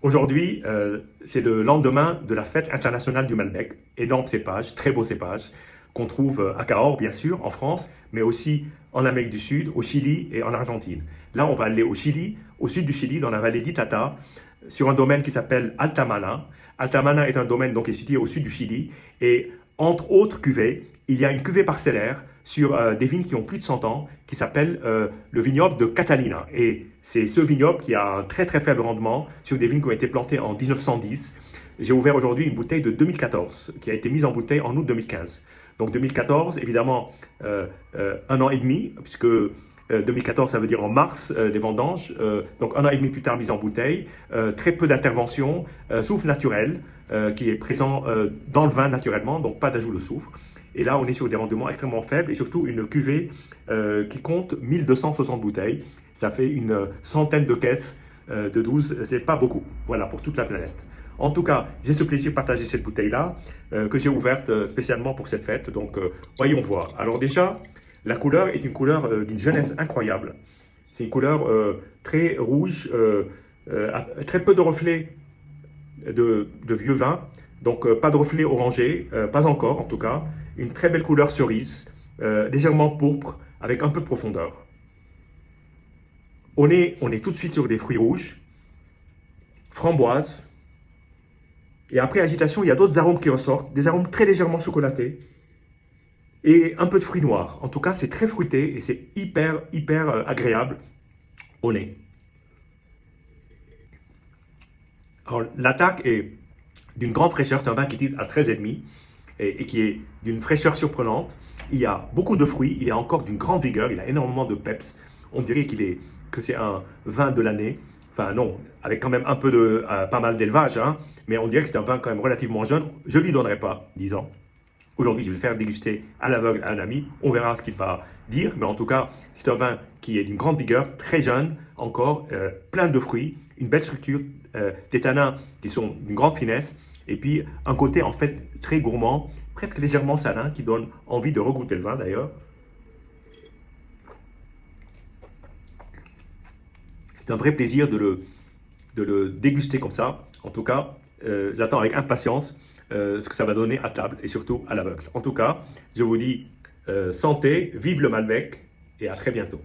Aujourd'hui, c'est le lendemain de la fête internationale du Malbec. Énorme cépage, très beau cépage, qu'on trouve à Cahors, bien sûr, en France, mais aussi en Amérique du Sud, au Chili et en Argentine. Là, on va aller au Chili, au sud du Chili, dans la vallée d'Itata, sur un domaine qui s'appelle Altamana. Altamana est un domaine donc, qui est situé au sud du Chili. Et entre autres cuvées, il y a une cuvée parcellaire sur des vignes qui ont plus de 100 ans, qui s'appelle le vignoble de Catalina. Et c'est ce vignoble qui a un très très faible rendement sur des vignes qui ont été plantées en 1910. J'ai ouvert aujourd'hui une bouteille de 2014, qui a été mise en bouteille en août 2015. Donc 2014, évidemment, un an et demi, puisque 2014, ça veut dire en mars, des vendanges. Donc un an et demi plus tard, mise en bouteille. Très peu d'intervention, soufre naturel, qui est présent dans le vin naturellement, donc pas d'ajout de soufre. Et là, on est sur des rendements extrêmement faibles et surtout une cuvée qui compte 1260 bouteilles. Ça fait une centaine de caisses de 12, c'est pas beaucoup, voilà, pour toute la planète. En tout cas, j'ai ce plaisir de partager cette bouteille-là que j'ai ouverte spécialement pour cette fête. Donc, voyons voir. Alors déjà, la couleur est une couleur d'une jeunesse incroyable. C'est une couleur très rouge, très peu de reflets de vieux vin. Donc, pas de reflets orangés, pas encore en tout cas. Une très belle couleur cerise, légèrement pourpre, avec un peu de profondeur. On est tout de suite sur des fruits rouges, framboises. Et après agitation, il y a d'autres arômes qui ressortent, des arômes très légèrement chocolatés et un peu de fruits noirs. En tout cas, c'est très fruité et c'est hyper agréable au nez. Alors, l'attaque est d'une grande fraîcheur, c'est un vin qui titre à 13,5 et qui est d'une fraîcheur surprenante. Il y a beaucoup de fruits, il est encore d'une grande vigueur, il a énormément de peps. On dirait que c'est un vin de l'année. Enfin non, avec quand même un peu de, pas mal d'élevage, hein, mais on dirait que c'est un vin quand même relativement jeune. Je ne lui donnerai pas 10 ans. Aujourd'hui, je vais le faire déguster à l'aveugle à un ami. On verra ce qu'il va dire, mais en tout cas, c'est un vin qui est d'une grande vigueur, très jeune encore, plein de fruits, une belle structure, des tanins qui sont d'une grande finesse, et puis un côté en fait très gourmand, presque légèrement salin, qui donne envie de regoûter le vin d'ailleurs. C'est un vrai plaisir de le déguster comme ça. En tout cas, j'attends avec impatience ce que ça va donner à table et surtout à l'aveugle. En tout cas, je vous dis santé, vive le Malbec et à très bientôt.